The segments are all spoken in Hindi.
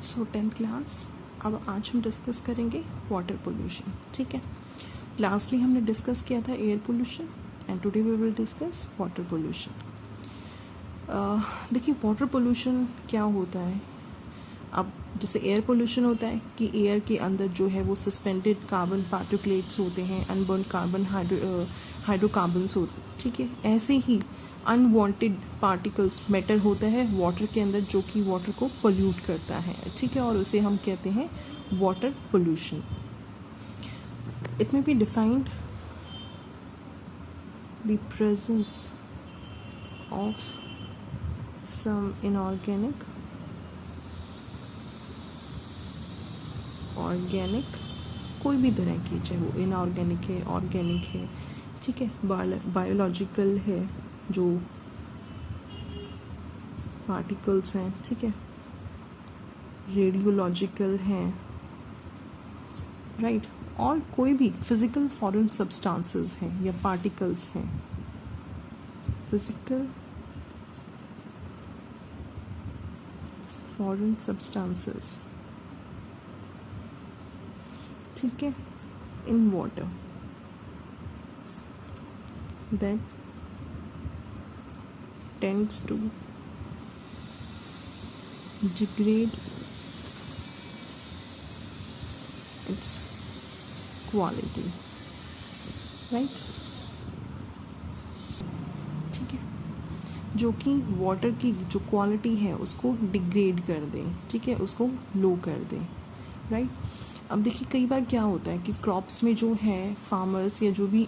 सो 10th क्लास, अब आज हम डिस्कस करेंगे वाटर पोल्यूशन. ठीक है, लास्टली हमने डिस्कस किया था air pollution and today we will discuss water pollution. देखिए वाटर पोल्यूशन क्या होता है. अब जैसे एयर पोल्यूशन होता है कि एयर के अंदर जो है वो सस्पेंडेड कार्बन पार्टिकुलेट्स होते हैं, अनबर्न कार्बन हाइड्रोकार्बन्स होते हैं. ठीक है, ऐसे ही अनवांटेड पार्टिकल्स मैटर होता है वाटर के अंदर जो कि वाटर को पोल्यूट करता है. ठीक है, और उसे हम कहते हैं water pollution. It may be defined the presence of some inorganic, organic, कोई भी तरह की, चाहे वो इनऑर्गेनिक है, ऑर्गेनिक है, ठीक है, बायोलॉजिकल है, जो पार्टिकल्स हैं, ठीक है, रेडियोलॉजिकल हैं, राइट, और कोई भी फिजिकल फॉरेन सब्सटेंसेस हैं या पार्टिकल्स हैं, फिजिकल फॉरेन सब्सटेंसेस, ठीक है, in water that tends to degrade its quality, right? ठीक है, जो कि वाटर की जो क्वालिटी है उसको डिग्रेड कर दें, ठीक है, उसको लो कर दें, राइट. अब देखिए कई बार क्या होता है कि क्रॉप्स में जो है फार्मर्स या जो भी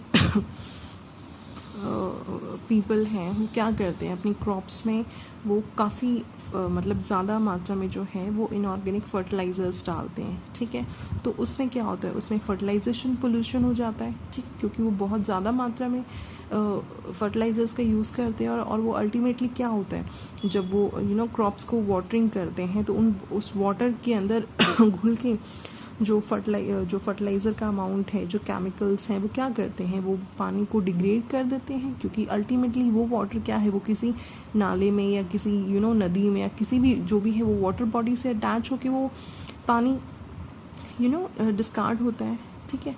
पीपल हैं वो क्या करते हैं अपनी क्रॉप्स में वो काफ़ी मतलब ज़्यादा मात्रा में जो है वो इनऑर्गेनिक फर्टिलाइज़र्स डालते हैं. ठीक है, तो उसमें क्या होता है, उसमें फर्टिलाइजेशन पोल्यूशन हो जाता है. ठीक, क्योंकि वो बहुत ज़्यादा मात्रा में फर्टिलाइज़र्स का यूज़ करते हैं और वो अल्टीमेटली क्या होता है जब वो क्रॉप्स को वाटरिंग करते हैं तो उस वाटर के अंदर घुल के जो फर्टिलाइज़र का अमाउंट है, जो केमिकल्स हैं, वो क्या करते हैं, वो पानी को डिग्रेड कर देते हैं. क्योंकि अल्टीमेटली वो वाटर क्या है, वो किसी नाले में या किसी नदी में या किसी भी जो भी है वो वाटर बॉडी से अटैच होके वो पानी डिस्कार्ड होता है. ठीक है,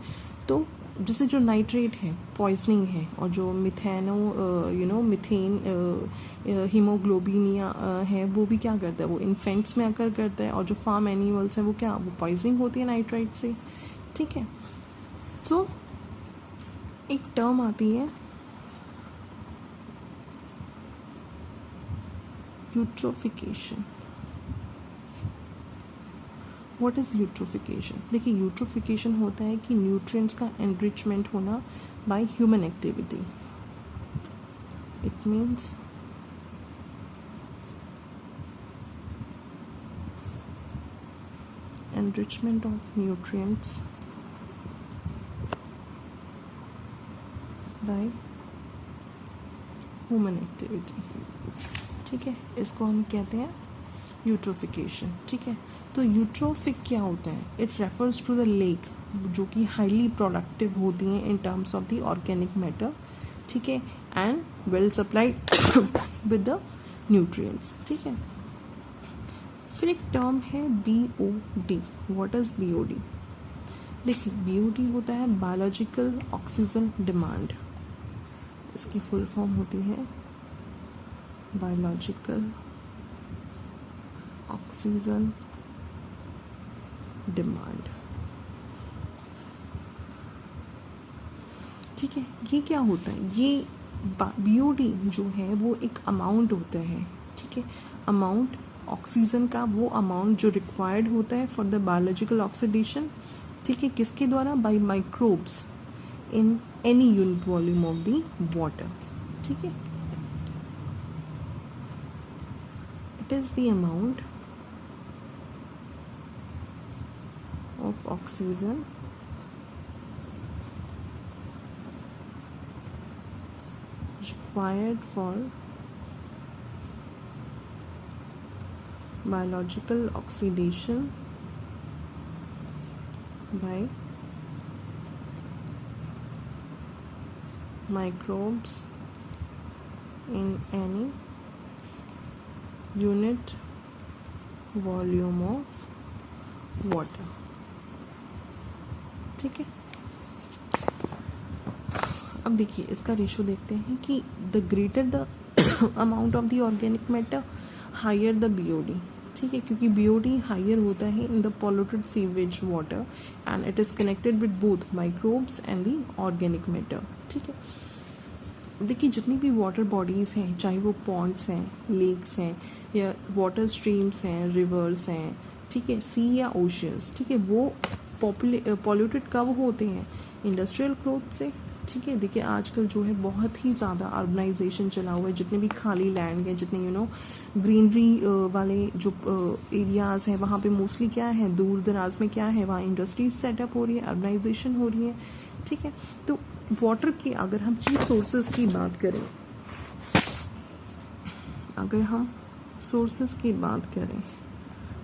तो जैसे जो नाइट्रेट है पॉइजनिंग है, और जो मिथेन हीमोग्लोबिनिया है वो भी क्या करता है, वो इन्फेंट्स में अकर करता है, और जो फार्म एनिमल्स हैं वो क्या, वो पॉइजनिंग होती है नाइट्रेट से. ठीक है, तो एक टर्म आती है यूट्रोफिकेशन. What is eutrophication. देखिए यूट्रोफिकेशन होता है कि न्यूट्रिएंट्स का एनरिचमेंट होना by human activity. It means enrichment of nutrients by human activity. ठीक है, इसको हम कहते हैं यूट्रोफिकेशन. ठीक है, तो यूट्रोफिक क्या होता है, it refers to the lake जो कि हाईली प्रोडक्टिव होती हैं in terms of the organic matter. ठीक है, and well supplied with the nutrients. ठीक है, फिर एक टर्म है BOD. What is BOD. देखिए BOD होता है बायोलॉजिकल ऑक्सीजन डिमांड. इसकी फुल फॉर्म होती है बायोलॉजिकल ऑक्सीजन डिमांड. ठीक है, ये क्या होता है, ये BOD जो है वो एक अमाउंट होता है. ठीक है, अमाउंट ऑक्सीजन का, वो अमाउंट जो रिक्वायर्ड होता है फॉर द बायोलॉजिकल ऑक्सीडेशन. ठीक है, किसके द्वारा, by microbes in any unit volume of the water. ठीक है, it is the amount of oxygen required for biological oxidation by microbes in any unit volume of water, ठीक है। अब देखिए इसका रेशो देखते हैं कि the greater the amount of the organic matter higher the BOD, ठीक है, क्योंकि BOD हायर होता है in the polluted sewage water and it is connected with both microbes and the organic matter, ठीक है। देखिए जितनी भी वाटर बॉडीज़ हैं, चाहे वो पॉन्ड्स हैं, लेक्स हैं, या वाटर स्ट्रीम्स हैं, रिवर्स हैं, ठीक है, सी या ओशियंस, ठीक है, वो पॉल्यूटेड कब होते हैं? इंडस्ट्रियल ग्रोथ से, ठीक है। देखिए आजकल जो है बहुत ही ज़्यादा अर्बनाइजेशन चला हुआ है, जितने भी खाली लैंड हैं, जितने ग्रीनरी वाले जो एरियाज़ हैं, वहाँ पे मोस्टली क्या है, दूर दराज में क्या है, वहाँ इंडस्ट्रीज सेटअप हो रही है, अर्बनाइजेशन हो रही है, ठीक है। तो वाटर की अगर हम चीफ सोर्सेज की बात करें, अगर हम सोर्सेज की बात करें,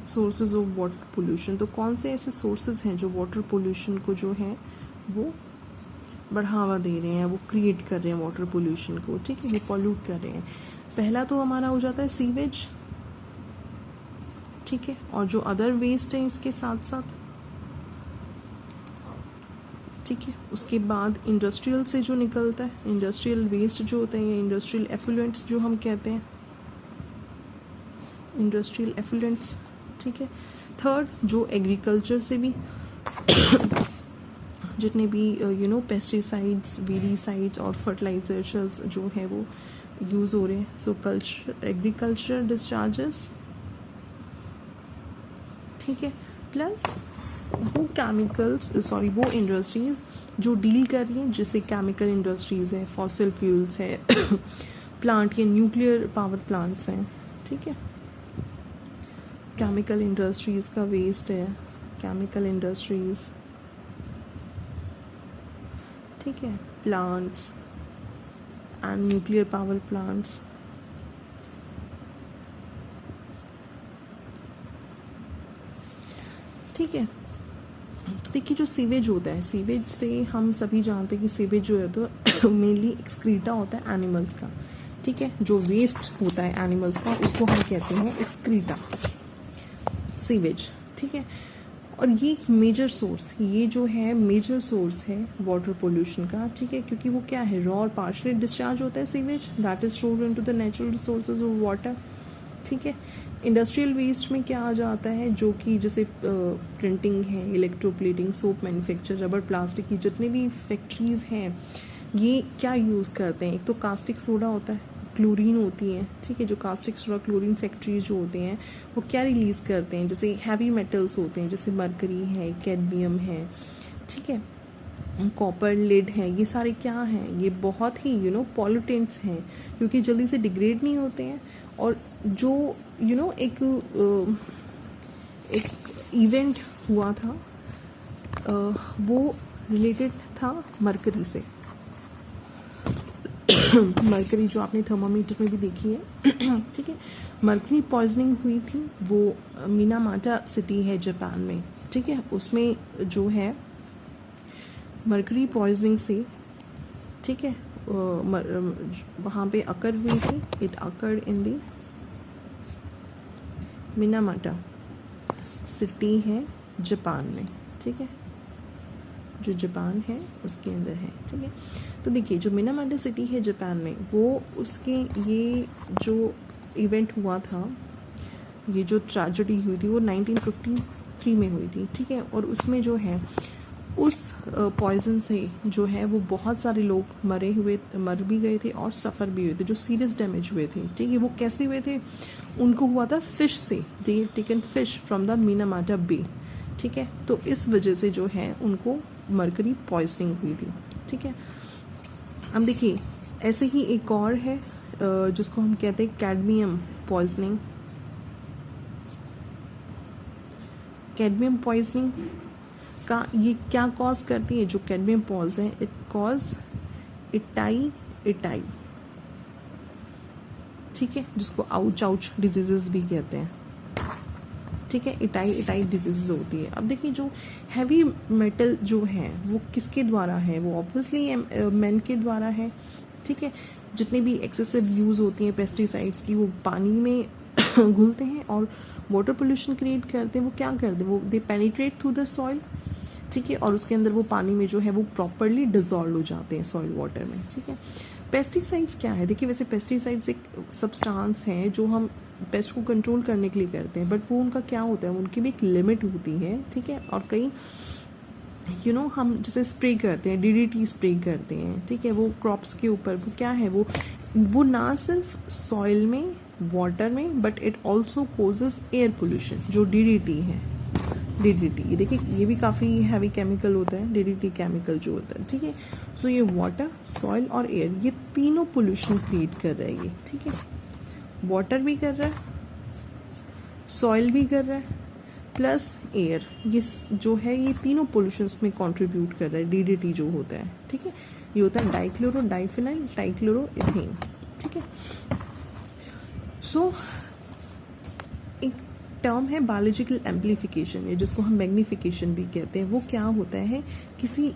सोर्सेज ऑफ वाटर पोल्यूशन, तो कौन से ऐसे सोर्सेज हैं जो वाटर पोल्यूशन को जो है वो बढ़ावा दे रहे हैं, वो क्रिएट कर रहे हैं वाटर पोल्यूशन को, ठीक है, वो पॉल्यूट कर रहे हैं। पहला तो हमारा हो जाता है सीवेज, ठीक है, और जो अदर वेस्ट है इसके साथ साथ, ठीक है। उसके बाद इंडस्ट्रियल से जो निकलता है, इंडस्ट्रियल वेस्ट जो होता है, या इंडस्ट्रियल एफुलेंट्स जो हम कहते हैं, इंडस्ट्रियल एफुलेंट्स, ठीक है। थर्ड जो एग्रीकल्चर से भी जितने भी पेस्टिसाइड्स, वीडीसाइड्स और फर्टिलाइजर्स जो है वो यूज़ हो रहे हैं, सो एग्रीकल्चर डिस्चार्जेस, ठीक है, प्लस वो वो इंडस्ट्रीज जो डील कर रही हैं, जैसे केमिकल इंडस्ट्रीज़ है, फॉसिल फ्यूल्स है, प्लांट या न्यूक्लियर पावर प्लांट्स हैं, ठीक है। केमिकल इंडस्ट्रीज़ का वेस्ट है, केमिकल इंडस्ट्रीज़, ठीक है, plants and nuclear power plants, ठीक है। तो देखिए जो सीवेज होता है, सीवेज से हम सभी जानते हैं कि सीवेज जो है तो मेनली एक्सक्रीटा होता है एनिमल्स का, ठीक है। जो वेस्ट होता है एनिमल्स का उसको हम कहते हैं एक्सक्रीटा, सीवेज, ठीक है। और ये मेजर सोर्स, ये जो है मेजर सोर्स है वाटर पोल्यूशन का, ठीक है, क्योंकि वो क्या है, रॉ और पार्शली डिस्चार्ज होता है sewage, that is stored into the natural resources of water, ठीक है। इंडस्ट्रियल वेस्ट में क्या आ जाता है, जो कि जैसे प्रिंटिंग है, electroplating, soap manufacture, rubber, plastic की जितनी भी फैक्ट्रीज हैं, ये क्या यूज़ करते हैं, एक तो कास्टिक सोडा होता है, क्लोरीन होती है, ठीक है। जो कास्टिक सोडा क्लोरीन फैक्ट्रीज जो होते हैं वो क्या रिलीज़ करते हैं, जैसे हैवी मेटल्स होते हैं, जैसे मरकरी है, कैडमियम है, ठीक है, कॉपर, लेड है, ये सारे क्या हैं, ये बहुत ही पॉल्यूटेंट्स हैं, क्योंकि जल्दी से डिग्रेड नहीं होते हैं। और जो एक इवेंट हुआ था वो रिलेटेड था मरकरी से, मरकरी जो आपने थर्मामीटर में भी देखी है, ठीक है। मरकरी पॉइजनिंग हुई थी, वो मिनामाटा सिटी है जापान में, ठीक है, उसमें जो है मरकरी पॉइजनिंग से, ठीक है, वहाँ पे अकर हुई थी, it occurred in the Minamata city है जापान में, ठीक है, जो जापान है उसके अंदर है, ठीक है। तो देखिए जो मिनामाटा सिटी है जापान में, वो उसके ये जो इवेंट हुआ था, ये जो ट्रेजेडी हुई थी वो 1953 में हुई थी, ठीक है। और उसमें जो है उस पॉइजन से जो है वो बहुत सारे लोग मर भी गए थे और सफ़र भी हुए थे, जो सीरियस डैमेज हुए थे, ठीक है। वो कैसे हुए थे, उनको हुआ था फिश से, they taken fish from the Minamata bay, ठीक है। तो इस वजह से जो है उनको मरकरी पॉइजनिंग हुई थी, ठीक है। अब देखिए ऐसे ही एक और है जिसको हम कहते हैं कैडमियम पॉइजनिंग। कैडमियम पॉइजनिंग का ये क्या कॉज करती है, जो कैडमियम पॉइजन है, इट कॉज इटाई, ठीक है, जिसको आउच डिजीजेस भी कहते हैं, ठीक है। इटाई डिजीज होती है। अब देखिए जो हैवी मेटल जो है वो किसके द्वारा है, वो ऑब्वियसली मैन के द्वारा है, ठीक है। जितने भी एक्सेसिव यूज़ होती हैं पेस्टिसाइड्स की, वो पानी में घुलते हैं और वाटर पोल्यूशन क्रिएट करते हैं, वो क्या करते हैं, वो दे पेनिट्रेट थ्रू द सॉइल, ठीक है, और उसके अंदर वो पानी में जो है वो प्रॉपरली डिजॉल्व हो जाते हैं सॉइल वाटर में, ठीक है। पेस्टिसाइड्स क्या है, देखिए वैसे पेस्टिसाइड्स एक सब्सटेंस हैं जो हम पेस्ट को कंट्रोल करने के लिए करते हैं, बट वो उनका क्या होता है, उनकी भी एक लिमिट होती है, ठीक है। और कई हम जैसे स्प्रे करते हैं, DDT स्प्रे करते हैं, ठीक है, वो क्रॉप्स के ऊपर, वो क्या है, वो ना सिर्फ सॉइल में, वाटर में, but it also causes air pollution. जो DDT है, DDT देखिए ये भी काफ़ी हैवी केमिकल होता है, DDT केमिकल जो होता है, ठीक है। सो ये वाटर, सॉइल और एयर, ये तीनों पोल्यूशन क्रिएट कर रहा है ये, ठीक है। वाटर भी कर रहा है, सॉइल भी कर रहा है, प्लस एयर, ये जो है ये तीनों पोल्यूशंस में कंट्रीब्यूट कर रहा है DDT जो होता है, ठीक है। ये होता है डाइक्लोरो डाइफिनाइल डाइक्लोरोइथेन, ठीक है। सो एक टर्म है बायोलॉजिकल एम्प्लीफिकेशन, जिसको हम मैग्निफिकेशन भी कहते हैं। वो क्या होता है, किसी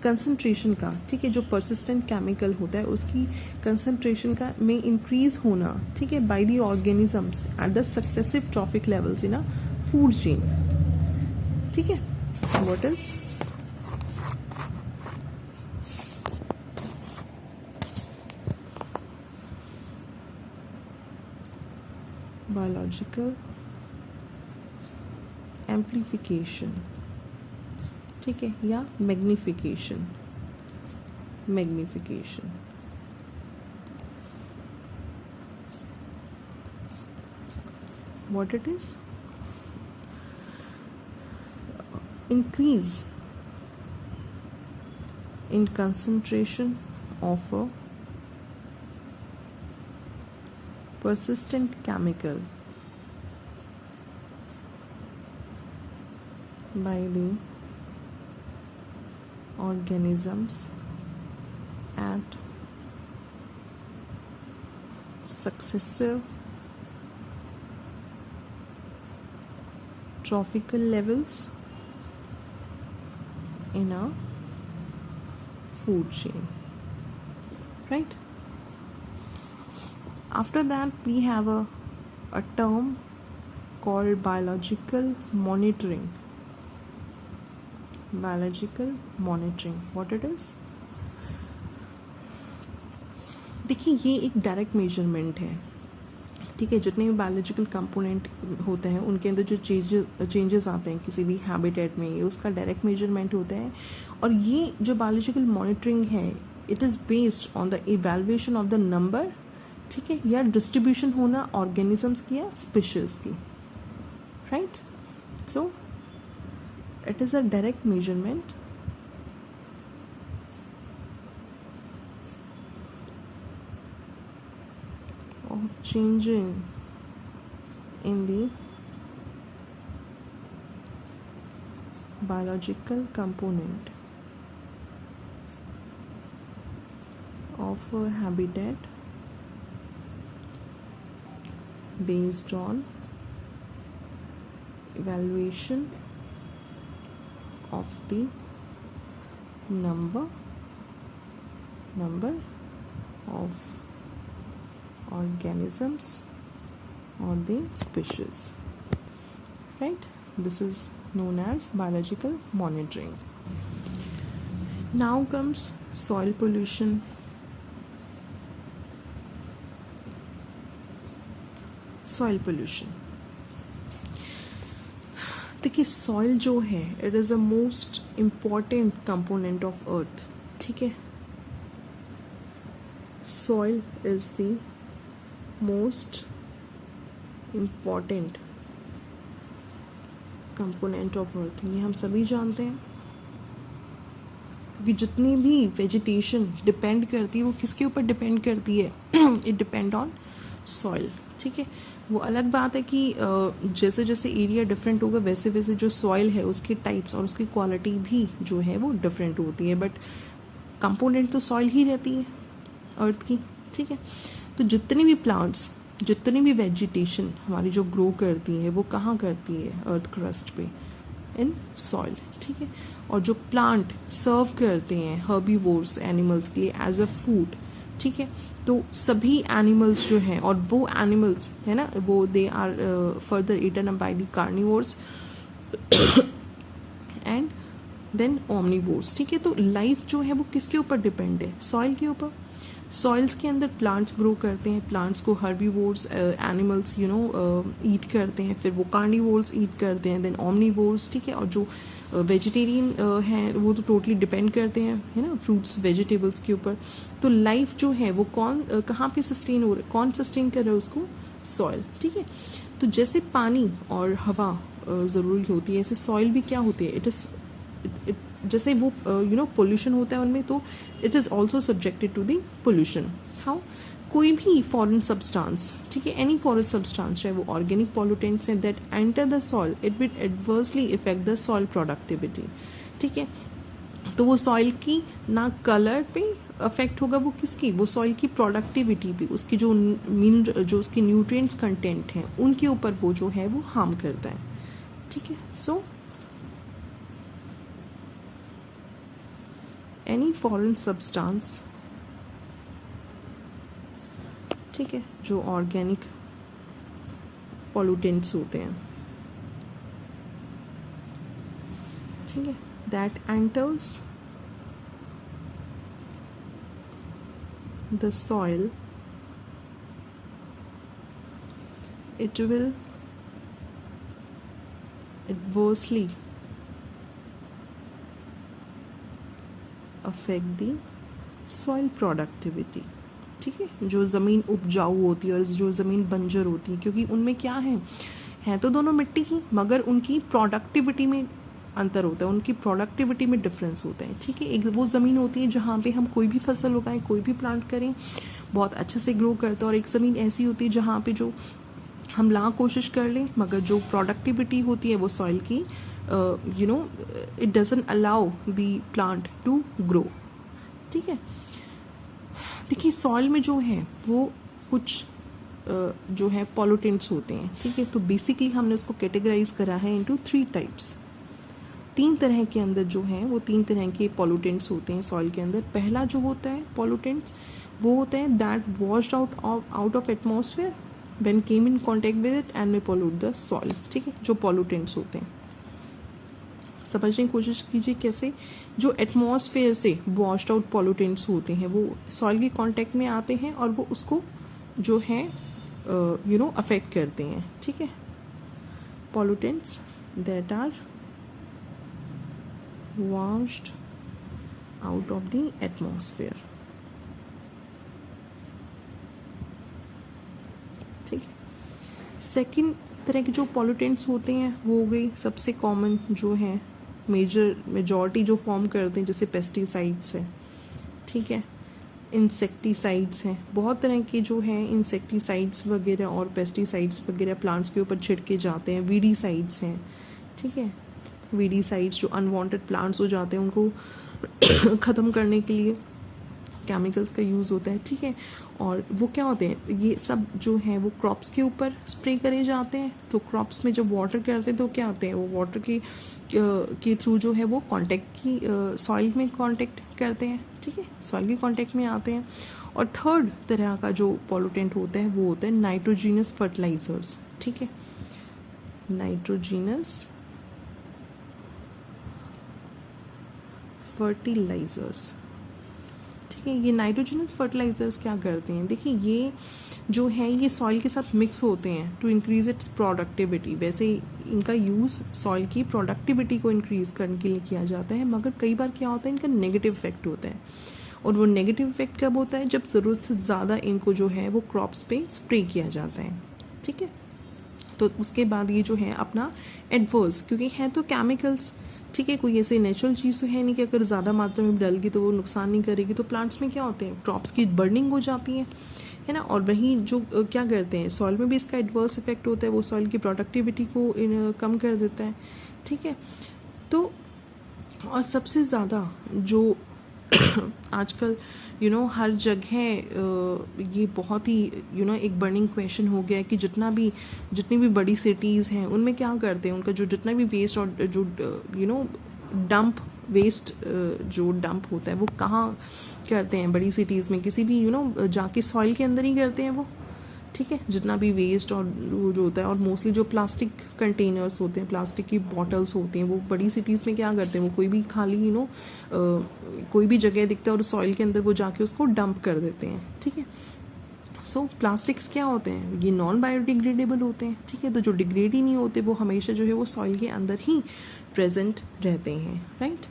कंसंट्रेशन का, ठीक है, जो परसिस्टेंट केमिकल होता है उसकी कंसंट्रेशन का में इंक्रीज होना, ठीक है, by the organisms at the successive trophic levels in a food chain, ठीक है। व्हाट इज बायोलॉजिकल एम्प्लीफिकेशन, ठीक है, या magnification. What it is? Increase in concentration of a persistent chemical by the organisms at successive trophical levels in a food chain, right? After that we have a term called biological monitoring. What it is? देखिए ये एक डायरेक्ट मेजरमेंट है, ठीक है। जितने भी बायोलॉजिकल कंपोनेंट होते हैं उनके अंदर जो चेंजेस आते हैं किसी भी हैबिटेट में, ये उसका डायरेक्ट मेजरमेंट होता है। और ये जो बायोलॉजिकल मॉनिटरिंग है, it is based on the evaluation of the number, ठीक है, या डिस्ट्रीब्यूशन होना ऑर्गेनिजम्स की या स्पीशीज की, right. So it is a direct measurement of changing in the biological component of a habitat based on evaluation of the number of organisms or the species, right? This is known as biological monitoring. Now comes soil pollution. देखिए सॉइल जो है, it is a most important component of earth, ठीक है। Soil is the most important component of earth, ये हम सभी जानते हैं, क्योंकि जितनी भी वेजिटेशन डिपेंड करती है वो किसके ऊपर डिपेंड करती है, इट डिपेंड ऑन सॉइल, ठीक है। वो अलग बात है कि जैसे जैसे एरिया डिफरेंट होगा वैसे वैसे जो सॉइल है उसके टाइप्स और उसकी क्वालिटी भी जो है वो डिफरेंट होती है, बट कंपोनेंट तो सॉइल ही रहती है अर्थ की, ठीक है। तो जितने भी प्लांट्स, जितनी भी वेजिटेशन हमारी जो ग्रो करती है वो कहाँ करती है, अर्थ क्रस्ट पे, इन सॉइल, ठीक है। और जो प्लांट सर्व करते हैं हर्बीवोर्स एनिमल्स के लिए एज अ फूड, ठीक है। तो सभी एनिमल्स जो हैं, और वो एनिमल्स है ना, वो they are further eaten up by the carnivores and then omnivores. ठीक है। तो लाइफ जो है वो किसके ऊपर डिपेंड है? सॉइल के ऊपर। सॉइल्स के अंदर प्लांट्स ग्रो करते हैं, प्लांट्स को हर्बीवोर्स एनिमल्स ईट करते हैं, फिर वो कार्निवोर्स ईट करते हैं, देन ओमनीवोर्स। ठीक है। और जो वेजिटेरियन हैं वो तो टोटली डिपेंड करते हैं, है ना, फ्रूट्स वेजिटेबल्स के ऊपर। तो लाइफ जो है वो कौन कहाँ पे सस्टेन हो रहा है, कौन सस्टेन कर रहा है उसको? सॉइल। ठीक है। तो जैसे पानी और हवा ज़रूरी होती है, ऐसे सॉइल भी क्या होती है, इट इज़ जैसे वो पोल्यूशन होता है उनमें, तो it is also subjected to the pollution. How? कोई भी फॉरेन सब्सटेंस, ठीक है, एनी फॉरेन सब्सटेंस, चाहे वो ऑर्गेनिक पॉल्यूटेंट्स हैं, that enter the soil, it will adversely effect the soil productivity. ठीक है। तो वो सॉइल की ना कलर पे अफेक्ट होगा, वो किसकी? वो सॉइल की प्रोडक्टिविटी पे, उसकी जो जो उसके न्यूट्रिएंट्स कंटेंट हैं उनके ऊपर वो जो है वो हार्म करता है। ठीक है। सो एनी फॉरेन सब्सटेंस, ठीक है, जो ऑर्गेनिक पॉल्यूटेंट्स होते हैं, ठीक है, that enters the soil, it will adversely affect the soil productivity। ठीक है। जो ज़मीन उपजाऊ होती है और जो ज़मीन बंजर होती है, क्योंकि उनमें क्या है तो दोनों मिट्टी ही, मगर उनकी प्रोडक्टिविटी में अंतर होता है, उनकी प्रोडक्टिविटी में डिफरेंस होता है। ठीक है। एक वो ज़मीन होती है जहाँ पे हम कोई भी फसल उगाएं, कोई भी प्लांट करें, बहुत अच्छे से ग्रो करता है, और एक ज़मीन ऐसी होती है जहाँ पे जो हम लाख कोशिश कर लें, मगर जो प्रोडक्टिविटी होती है वो सॉइल की, it doesn't allow the plant to grow. ठीक है। देखिए, सॉइल में जो है वो कुछ जो है पॉल्यूटेंट्स होते हैं। ठीक है। तो बेसिकली हमने उसको कैटेगराइज करा है इनटू 3 टाइप्स। 3 तरह के अंदर जो है वो 3 तरह के पॉल्यूटेंट्स होते हैं सॉइल के अंदर। पहला जो होता है पॉल्यूटेंट्स, वो होता है that washed out of atmosphere when came in contact with it and may pollute the soil। ठीक है। जो पॉल्यूटेंट्स होते हैं, समझने की कोशिश कीजिए कैसे। जो एटमॉस्फेयर से वॉश्ड आउट पॉल्यूटेंट्स होते हैं वो सॉइल के कांटेक्ट में आते हैं और वो उसको जो है अफेक्ट करते हैं। ठीक है। Pollutants that are washed out of the atmosphere. ठीक है। सेकंड तरह के जो पॉल्यूटेंट्स होते हैं वो हो गई सबसे कॉमन जो है, मेजॉरिटी जो फॉर्म करते हैं, जैसे पेस्टिसाइड्स है, ठीक है, इंसेक्टिसाइड्स हैं, बहुत तरह के जो हैं इंसेक्टिसाइड्स वगैरह और पेस्टिसाइड्स वगैरह प्लांट्स के ऊपर छिड़के जाते हैं। वीडीसाइड्स हैं। ठीक है। वीडीसाइड्स जो अनवांटेड प्लांट्स हो जाते हैं उनको ख़त्म करने के लिए केमिकल्स का यूज़ होता है। ठीक है। और वो क्या होते हैं, ये सब जो है वो क्रॉप्स के ऊपर स्प्रे करे जाते हैं। तो क्रॉप्स में जब वाटर करते हैं तो क्या होते हैं, वो वाटर के थ्रू जो है वो कांटेक्ट की सॉइल में कांटेक्ट करते हैं। ठीक है। सॉइल के कांटेक्ट में आते हैं। और थर्ड तरह का जो पॉल्यूटेंट होता है वो होता है नाइट्रोजीनस फर्टिलाइजर्स। ठीक है। Nitrogenous fertilizers. ठीक है। ये नाइट्रोजनस फर्टिलाइजर्स क्या करते हैं, देखिए ये जो है ये सॉइल के साथ मिक्स होते हैं टू इंक्रीज इट्स प्रोडक्टिविटी। वैसे इनका यूज़ सॉइल की प्रोडक्टिविटी को इंक्रीज करने के लिए किया जाता है, मगर कई बार क्या होता है इनका नेगेटिव इफेक्ट होता है। और वो नेगेटिव इफेक्ट कब होता है, जब ज़रूरत से ज़्यादा इनको जो है वो क्रॉप्स पे स्प्रे किया जाता है। ठीक है। तो उसके बाद ये जो है अपना एडवर्स, क्योंकि है तो केमिकल्स, ठीक है, कोई ऐसे नेचुरल चीज़ तो है नहीं कि अगर ज़्यादा मात्रा में डलगी तो वो नुकसान नहीं करेगी। तो प्लांट्स में क्या होते हैं, क्रॉप्स की बर्निंग हो जाती है ना। और वही जो क्या करते हैं, सॉइल में भी इसका एडवर्स इफेक्ट होता है, वो सॉइल की प्रोडक्टिविटी को कम कर देता है। ठीक है। तो और सबसे ज़्यादा जो आजकल हर जगह ये बहुत ही एक बर्निंग क्वेश्चन हो गया है कि जितनी भी बड़ी सिटीज़ हैं उनमें क्या करते हैं, उनका जो जितना भी वेस्ट और जो डंप वेस्ट जो डंप होता है वो कहाँ करते हैं, बड़ी सिटीज़ में किसी भी जाके सॉइल के अंदर ही करते हैं वो, ठीक है, जितना भी वेस्ट और वो जो होता है। और मोस्टली जो प्लास्टिक कंटेनर्स होते हैं, प्लास्टिक की बॉटल्स होती हैं, वो बड़ी सिटीज़ में क्या करते हैं, वो कोई भी खाली कोई भी जगह दिखता है और सॉइल के अंदर वो जाके उसको डंप कर देते हैं, ठीक है। सो प्लास्टिक्स क्या होते हैं, ये नॉन बायोडिग्रेडेबल होते हैं, ठीक है। तो जो डिग्रेड ही नहीं होते वो हमेशा जो है वो सॉइल के अंदर ही प्रेजेंट रहते हैं, राइट।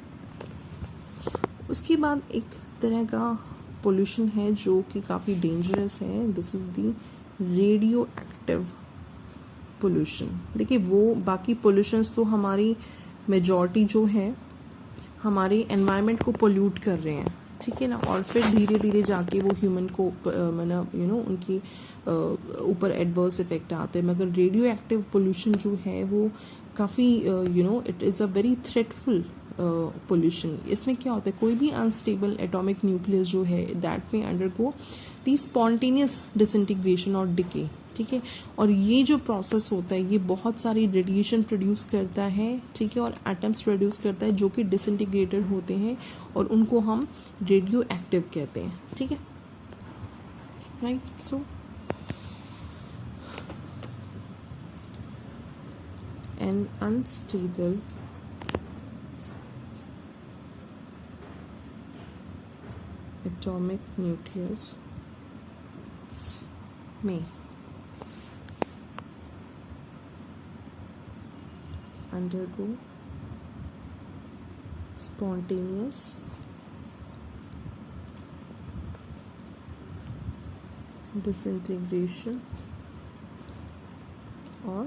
उसके बाद एक तरह का पोल्यूशन है जो कि काफ़ी डेंजरस है, this is the radio active pollution. देखिए वो बाकी पोल्यूशंस तो हमारी मेजॉरिटी जो है हमारे एनवायरनमेंट को पोल्यूट कर रहे हैं, ठीक है ना, और फिर धीरे धीरे जाके वो ह्यूमन को मतलब उनकी ऊपर एडवर्स इफेक्ट आते हैं। मगर रेडियो एक्टिव पोल्यूशन जो है वो काफ़ी it is a very threatful pollution. इसमें क्या होता है, कोई भी अनस्टेबल एटॉमिक न्यूक्लियस जो है दैट में अंडरगो दी स्पॉन्टेनियस डिसइंटीग्रेशन और डिके, ठीक है। और ये जो प्रोसेस होता है ये बहुत सारी रेडिएशन प्रोड्यूस करता है, ठीक है, और एटम्स प्रोड्यूस करता है जो कि डिसइंटीग्रेटेड होते हैं और उनको हम रेडियो एक्टिव कहते हैं, ठीक है, राइट। सो N unstable atomic nucleus may undergo spontaneous disintegration और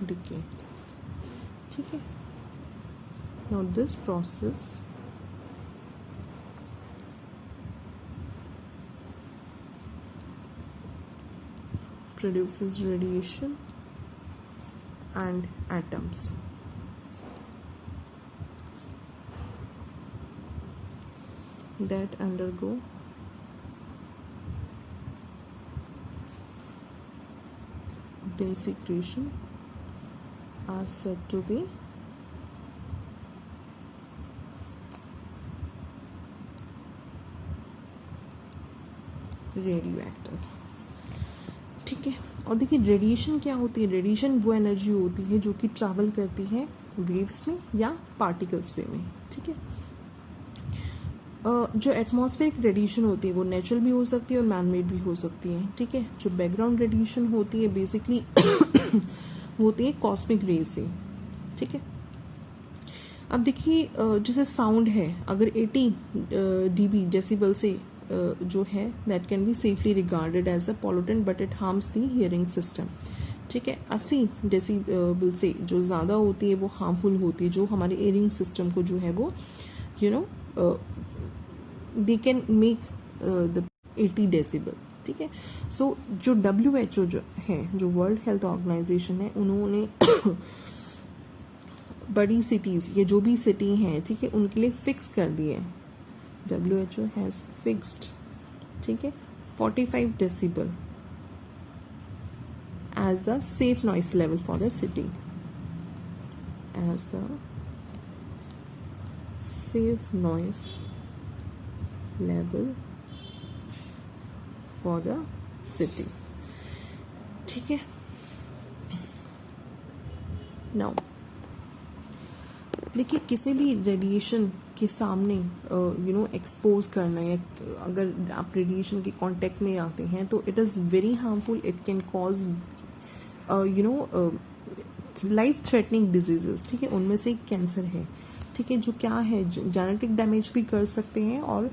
decay, ठीक है। Now this process produces radiation and atoms. That undergo disintegration are said to be radioactive, ठीक है। और देखिए रेडिएशन क्या होती है, रेडिएशन वो एनर्जी होती है जो कि ट्रैवल करती है वेव्स में या पार्टिकल्स वे में, ठीक है। जो एटमॉस्फेरिक रेडिएशन होती है वो नेचुरल भी हो सकती है और मैन मेड भी हो सकती है, ठीक है। जो बैकग्राउंड रेडिएशन होती है बेसिकली होती है कॉस्मिक रेज से, ठीक है। अब देखिए जैसे साउंड है, अगर 80 dB डेसिबल से जो है that can be safely regarded as a pollutant but it harms the hearing system, ठीक है। 80 डेसिबल से जो ज़्यादा होती है वो हार्मफुल होती है, जो हमारे हियरिंग सिस्टम को जो है वो they can make the 80 decibel, ठीक है। सो जो WHO जो है, जो वर्ल्ड हेल्थ ऑर्गेनाइजेशन है, उन्होंने बड़ी सिटीज़ ये जो भी सिटी हैं, ठीक है, उनके लिए फिक्स कर दिए, WHO has fixed, ठीक है, 45 decibel as the safe noise level for the city, as the safe noise level for the city, ठीक है। Now देखिए किसी भी रेडिएशन के सामने एक्सपोज करना, या अगर आप रेडिएशन के कांटेक्ट में आते हैं तो it is very harmful, it can cause life threatening diseases, ठीक है। उनमें से एक कैंसर है, ठीक है, जो क्या है जेनेटिक डैमेज भी कर सकते हैं, और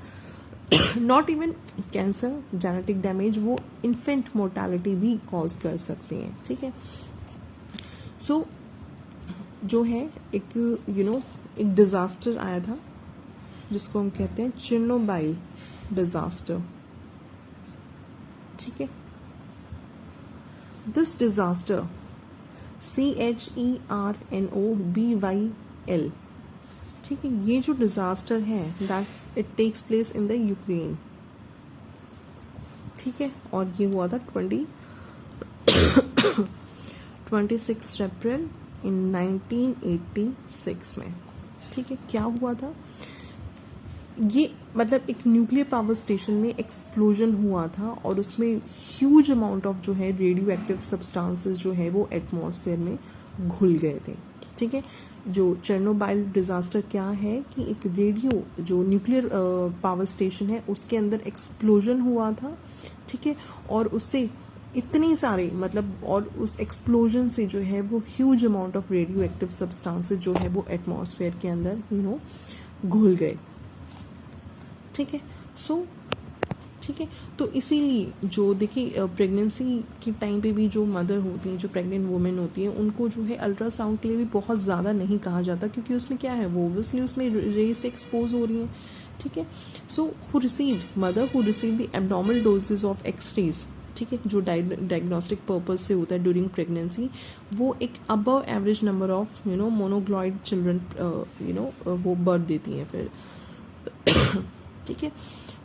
not even cancer, genetic damage वो इन्फेंट मोर्टालिटी भी कॉज कर सकते हैं, ठीक है। सो जो है एक एक डिज़ास्टर आया था जिसको हम कहते हैं चेर्नोबाइल डिज़ास्टर, ठीक है। दिस डिज़ास्टर CHERNOBYL, ठीक है, ये जो डिज़ास्टर है that it takes place in the Ukraine, ठीक है। और ये हुआ था 26 अप्रैल इन 1986 में, ठीक है, क्या हुआ था, ये मतलब एक न्यूक्लियर पावर स्टेशन में एक्सप्लोजन हुआ था और उसमें ह्यूज अमाउंट ऑफ जो है रेडियो एक्टिव सब्सटेंसेस जो है वो एटमॉस्फेयर में घुल गए थे। ठीक है, जो चेर्नोबाइल डिज़ास्टर क्या है कि एक रेडियो जो न्यूक्लियर पावर स्टेशन है उसके अंदर एक्सप्लोजन हुआ था। ठीक है, और उससे इतने सारे मतलब और उस एक्सप्लोजन से जो है वो huge amount of radio active substances जो है वो एटमॉस्फेयर के अंदर घुल गए। ठीक है, सो ठीक है, तो इसीलिए जो देखिए प्रेगनेंसी के टाइम पे भी जो मदर होती हैं, जो प्रेग्नेंट वुमेन होती हैं, उनको जो है अल्ट्रासाउंड के लिए भी बहुत ज़्यादा नहीं कहा जाता, क्योंकि उसमें क्या है, वो ओब्वियसली उसमें रे से एक्सपोज हो रही हैं। ठीक है, so mother who receive the abnormal doses of x-rays, ठीक है, जो डायग्नोस्टिक पर्पज से होता है ड्यूरिंग प्रेगनेंसी, वो एक above average number of mongoloid children वो बर्थ देती हैं फिर। ठीक है,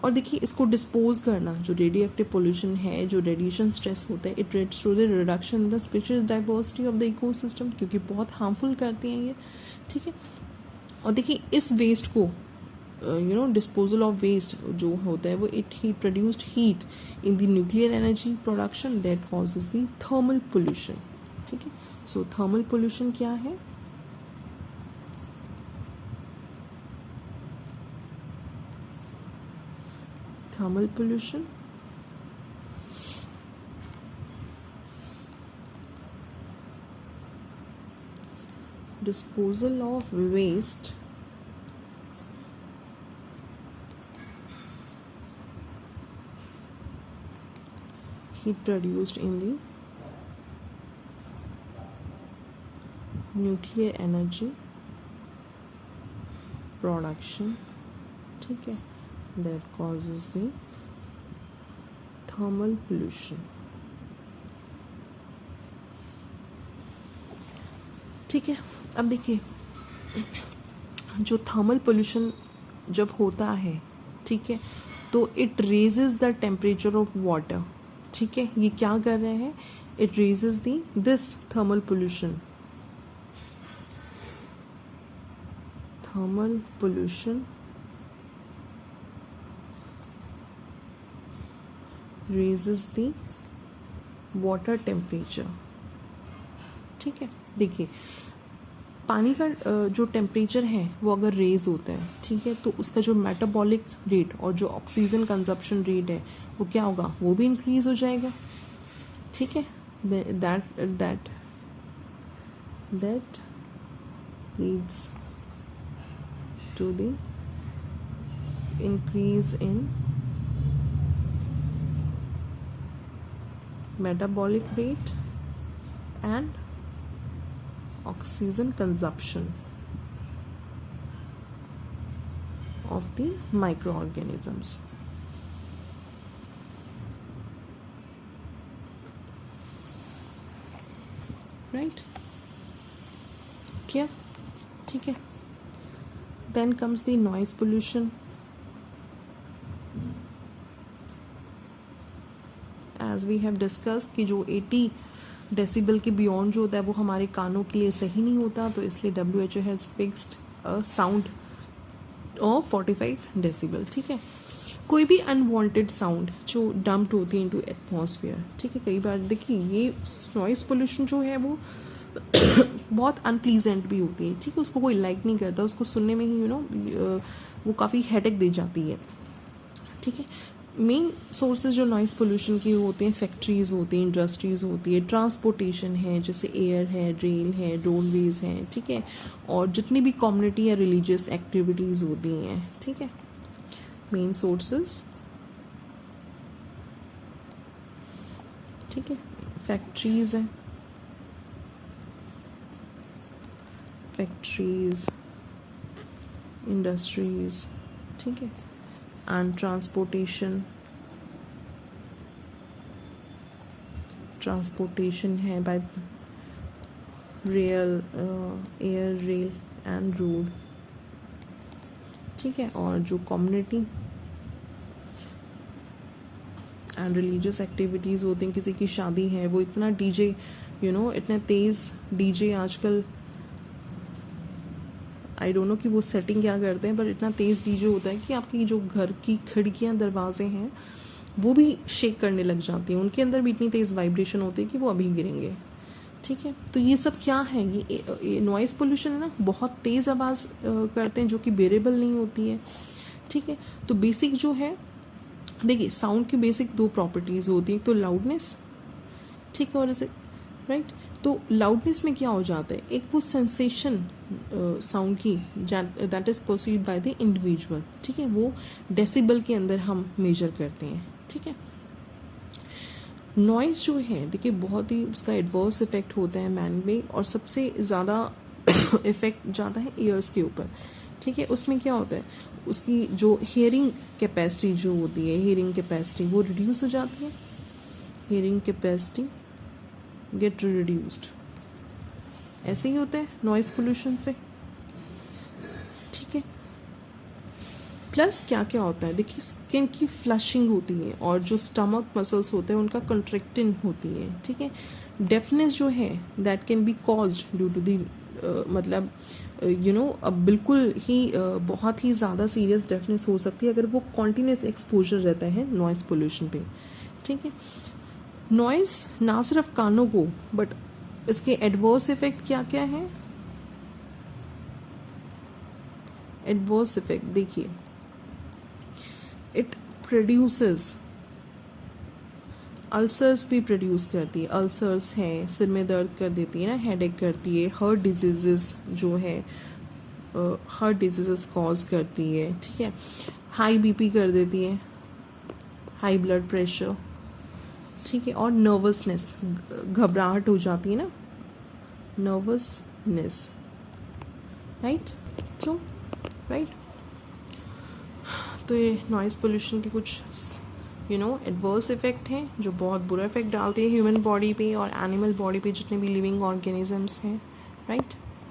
और देखिए इसको डिस्पोज करना, जो रेडियो एक्टिव पोल्यूशन है, जो रेडिएशन स्ट्रेस होता है, it rates to the reduction in the species diversity of the ecosystem, क्योंकि बहुत हार्मफुल करती हैं ये। ठीक है, और देखिए इस वेस्ट को डिस्पोजल ऑफ वेस्ट जो होता है वो ही produced heat in the nuclear energy production that causes the thermal pollution. ठीक है, सो थर्मल पोल्यूशन क्या है, thermal pollution disposal of waste heat produced in the nuclear energy production, ठीक है, that causes the thermal pollution। ठीक है, अब देखिए जो थर्मल पोल्यूशन जब होता है, ठीक है, तो it raises the temperature of water. ठीक है, ये क्या कर रहे हैं, it raises this thermal pollution, thermal pollution raises the water temperature। ठीक है, देखिए पानी का जो टेम्परेचर है वो अगर रेज होता है, ठीक है, तो उसका जो मेटाबॉलिक रेट और जो ऑक्सीजन कंजप्शन रेट है वो क्या होगा, वो भी इंक्रीज हो जाएगा। ठीक है, that leads to the increase in metabolic rate and oxygen consumption of the microorganisms। right, clear? ठीक है, then comes the noise pollution। As we have discuss कि जो 80 डेसिबल के बियॉन्ड जो होता है वो हमारे कानों के लिए सही नहीं होता, तो इसलिए WHO has fixed sound of 45 decibel. ठीक है, कोई भी अनवांटेड साउंड जो डम्प्ड होती है इनटू एटमॉस्फेयर, ठीक है, कई बार देखिए ये नॉइस पोल्यूशन जो है वो बहुत अनप्लीजेंट भी होती है। ठीक है, उसको कोई लाइक नहीं करता, उसको सुनने में ही वो काफ़ी हेडेक दे जाती है। ठीक है, मेन सोर्सेज जो नॉइस पोल्यूशन की होते हैं, फैक्ट्रीज़ होती हैं, इंडस्ट्रीज़ होती है, ट्रांसपोर्टेशन है जैसे एयर है, रेल है, रोडवेज़ हैं। ठीक है, और जितनी भी कम्युनिटी या रिलीजियस एक्टिविटीज़ होती हैं। ठीक है, मेन सोर्सेज, ठीक है, फैक्ट्रीज़ हैं, फैक्ट्रीज़, इंडस्ट्रीज़, ठीक है, एंड ट्रांसपोर्टेशन है bye rail, air, rail and road. ठीक है, और जो कम्युनिटी एंड रिलीजियस एक्टिविटीज़ होती हैं, किसी की शादी है, वो इतना डीजे इतना तेज़ डीजे आजकल आई डोंट नो कि वो सेटिंग क्या करते हैं, बट इतना तेज़ डीजे होता है कि आपकी जो घर की खिड़कियाँ दरवाजे हैं वो भी शेक करने लग जाती हैं, उनके अंदर भी इतनी तेज़ वाइब्रेशन होती है कि वो अभी गिरेंगे। ठीक है, तो ये सब क्या है, ये नॉइज़ पोल्यूशन है ना, बहुत तेज़ आवाज़ करते हैं जो कि बेरेबल नहीं होती है। ठीक है, तो बेसिक जो है, देखिए साउंड की बेसिक 2 प्रॉपर्टीज़ होती हैं, एक तो लाउडनेस, ठीक है, और इसे राइट। तो लाउडनेस में क्या हो जाता है, एक वो सेंसेशन साउंड की that is perceived by the individual. ठीक है, वो डेसिबल के अंदर हम मेजर करते हैं। ठीक है, नॉइज़ जो है देखिए बहुत ही उसका एडवर्स इफेक्ट होता है मैन में, और सबसे ज़्यादा इफेक्ट जाता है ईयर्स के ऊपर। ठीक है, उसमें क्या होता है, उसकी जो हियरिंग कैपेसिटी जो होती है, हियरिंग कैपेसिटी वो रिड्यूस हो जाती है, हियरिंग कैपेसिटी गेट रिड्यूस्ड। ऐसे ही होता है नॉइज़ पोल्यूशन से। ठीक है, प्लस क्या क्या होता है, देखिए स्किन की फ्लशिंग होती है, और जो स्टमक मसल्स होते हैं उनका कंट्रैक्टिंग होती है। ठीक है, डेफनेस जो है that can be caused due to the मतलब अब बिल्कुल ही बहुत ही ज़्यादा सीरियस डेफनेस हो सकती है अगर वो कॉन्टीन्यूस एक्सपोजर रहता है नॉइज़ पोल्यूशन पे। ठीक है, नॉइज़ ना सिर्फ कानों को, बट इसके एडवर्स इफेक्ट क्या क्या है। एडवर्स इफेक्ट देखिए, इट प्रोड्यूसेस अल्सर्स भी प्रोड्यूस करती है, अल्सर्स हैं, सिर में दर्द कर देती है ना, हेडेक करती है, हार्ट डिजीज़ जो है हार्ट डिजीज़ कॉज करती है। ठीक है, हाई बीपी कर देती है, हाई ब्लड प्रेशर। ठीक है, और नर्वसनेस, घबराहट हो जाती है ना, नर्वसनेस, राइट। तो राइट, तो ये नॉइज़ पोल्यूशन के कुछ एडवर्स इफेक्ट हैं जो बहुत बुरा इफेक्ट डालते हैं ह्यूमन बॉडी पे और एनिमल बॉडी पे, जितने भी लिविंग ऑर्गेनिजम्स हैं। राइट।